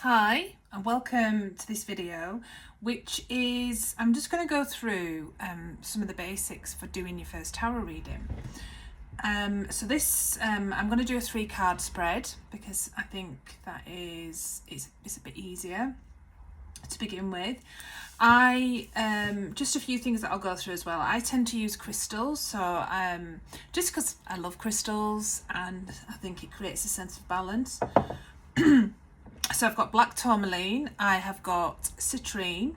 Hi and welcome to this video, which is I'm just going to go through some of the basics for doing your first tarot reading. I'm going to do a 3-card spread because I think that it's a bit easier to begin with. Just a few things that I'll go through as well. I tend to use crystals, so just because I love crystals and I think it creates a sense of balance. So I've got black tourmaline, I have got citrine,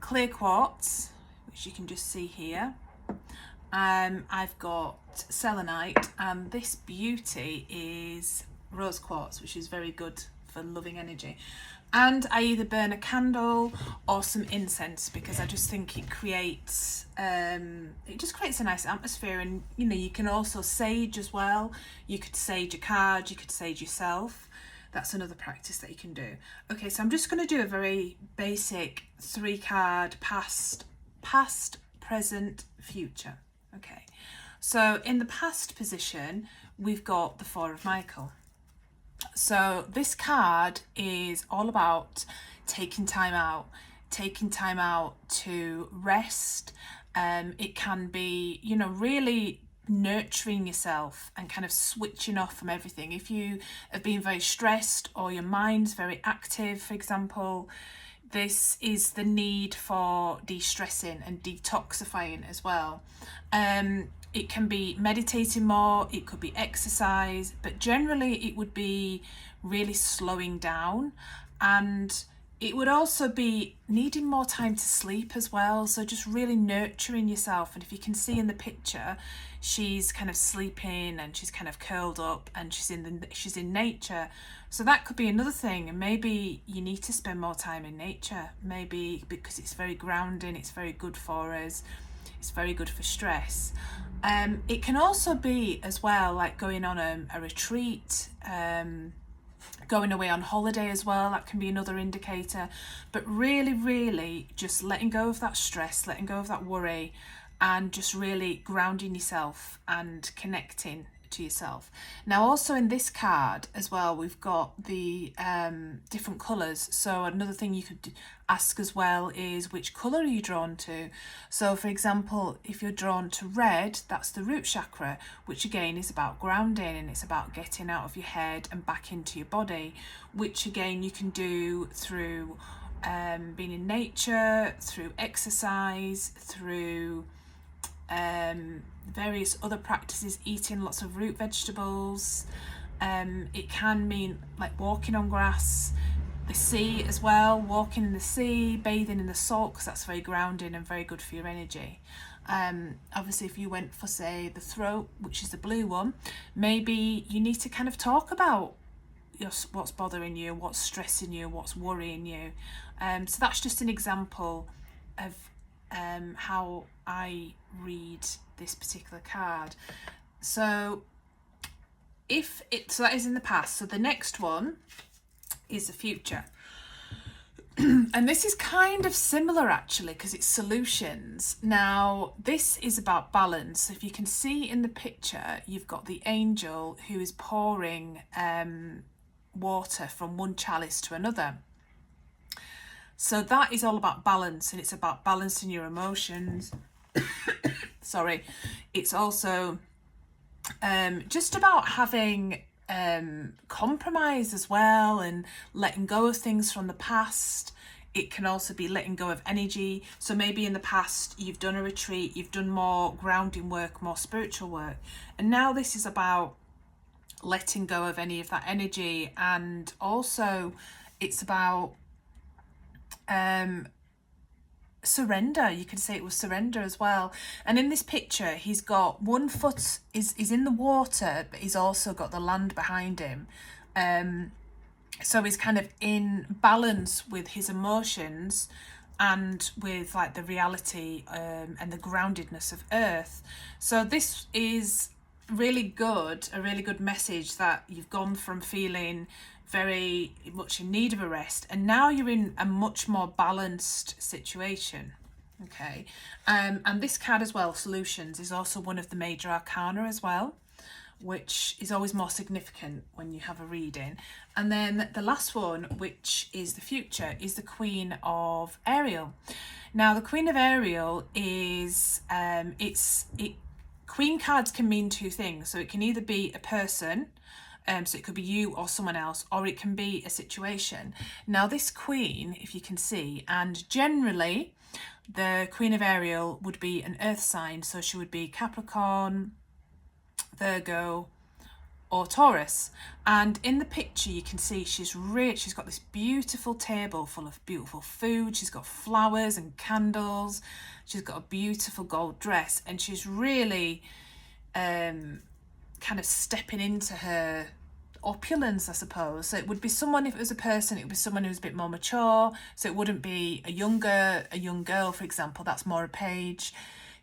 clear quartz, which you can just see here. I've got selenite, and this beauty is rose quartz, which is very good for loving energy. And I either burn a candle or some incense because I just think it creates a nice atmosphere. And you can also sage as well. You could sage a card, you could sage yourself. That's another practice that you can do. Okay, so I'm just going to do a very basic 3-card past, present, future. Okay, so in the past position, we've got the 4 of Michael. So this card is all about taking time out to rest. It can be, really nurturing yourself and kind of switching off from everything. If you have been very stressed or your mind's very active, for example, this is the need for de-stressing and detoxifying as well. It can be meditating more, it could be exercise, but generally it would be really slowing down, and it would also be needing more time to sleep as well. So just really nurturing yourself. And if you can see in the picture, she's kind of sleeping and she's kind of curled up and she's in nature. So that could be another thing. And maybe you need to spend more time in nature, maybe because it's very grounding, it's very good for us, it's very good for stress. It can also be as well like going on a retreat, going away on holiday as well. That can be another indicator. But really just letting go of that stress, letting go of that worry, and just really grounding yourself and connecting to yourself. Now also in this card as well, we've got the different colours. So another thing you could ask as well is, which colour are you drawn to? So for example, if you're drawn to red, that's the root chakra, which again is about grounding, and it's about getting out of your head and back into your body, which again you can do through being in nature, through exercise, through various other practices, eating lots of root vegetables. It can mean like walking on grass, the sea as well, walking in the sea, bathing in the salt, because that's very grounding and very good for your energy. Obviously if you went for, say, the throat, which is the blue one, maybe you need to kind of talk about what's bothering you, what's stressing you, what's worrying you. So that's just an example of how I read this particular card. So that is in the past. So the next one is the future. And this is kind of similar actually, because it's solutions. Now this is about balance. So if you can see in the picture, you've got the angel who is pouring water from one chalice to another. So that is all about balance, and it's about balancing your emotions. Sorry. It's also just about having compromise as well, and letting go of things from the past. It can also be letting go of energy. So maybe in the past you've done a retreat, you've done more grounding work, more spiritual work, and now this is about letting go of any of that energy. And also it's about surrender. You could say it was surrender as well. And in this picture, he's got one foot is in the water, but he's also got the land behind him. So he's kind of in balance with his emotions and with like the reality and the groundedness of earth. So this is a really good message, that you've gone from feeling very much in need of a rest, and now you're in a much more balanced situation. Okay, and this card as well, solutions, is also one of the major arcana as well, which is always more significant when you have a reading. And then the last one, which is the future, is the Queen of Ariel. Now, the Queen of Ariel is, Queen cards can mean two things. So it can either be a person, so it could be you or someone else, or it can be a situation. Now, this Queen, if you can see, and generally the Queen of Ariel would be an earth sign. So she would be Capricorn, Virgo, or Taurus. And in the picture you can see she's got this beautiful table full of beautiful food. She's got flowers and candles. She's got a beautiful gold dress, and she's really kind of stepping into her opulence, I suppose. So it would be someone, if it was a person, it would be someone who's a bit more mature. So it wouldn't be a young girl, for example. That's more a page.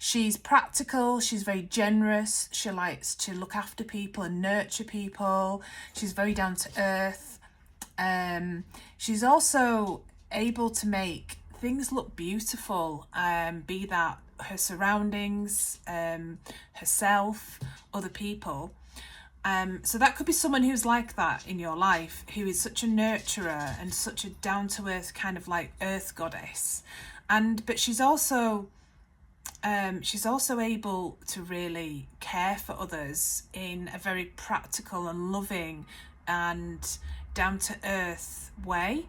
She's practical, she's very generous, she likes to look after people and nurture people, she's very down to earth. She's also able to make things look beautiful, be that her surroundings, herself, other people. So that could be someone who's like that in your life, who is such a nurturer and such a down-to-earth kind of like earth goddess. But she's also able to really care for others in a very practical and loving and down-to-earth way.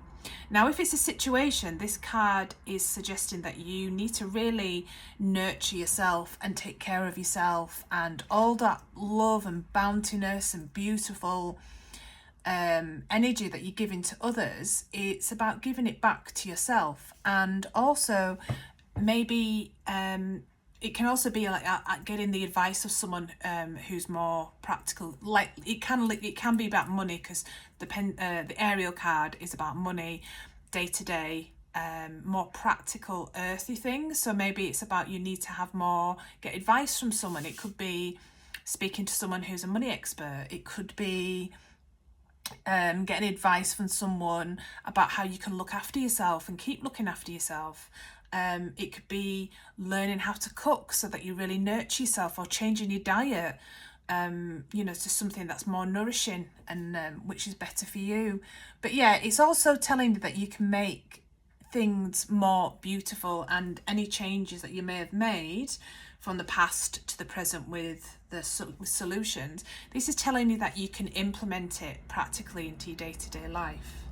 Now, if it's a situation, this card is suggesting that you need to really nurture yourself and take care of yourself, and all that love and bountiness and beautiful energy that you're giving to others, it's about giving it back to yourself. And also maybe it can also be like getting the advice of someone who's more practical. Like it can be about money, because the Ariel card is about money, day to day, more practical, earthy things. So maybe it's about you need to get advice from someone. It could be speaking to someone who's a money expert. It could be getting advice from someone about how you can look after yourself and keep looking after yourself. It could be learning how to cook so that you really nurture yourself, or changing your diet, to something that's more nourishing and which is better for you. But yeah, it's also telling you that you can make things more beautiful, and any changes that you may have made from the past to the present with solutions, this is telling you that you can implement it practically into your day-to-day life.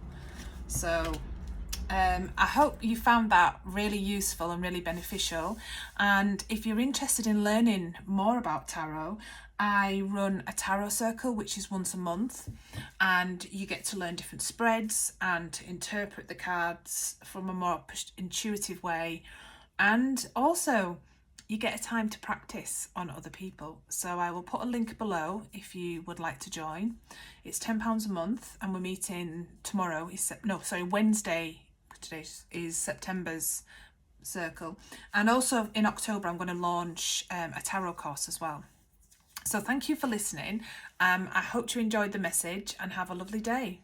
So I hope you found that really useful and really beneficial. And if you're interested in learning more about tarot, I run a tarot circle, which is once a month, and you get to learn different spreads and interpret the cards from a more intuitive way. And also you get a time to practice on other people. So I will put a link below if you would like to join. It's £10 a month, and we're meeting tomorrow. Wednesday. Today is September's circle. And also in October I'm going to launch a tarot course as well. So thank you for listening. I hope you enjoyed the message, and have a lovely day.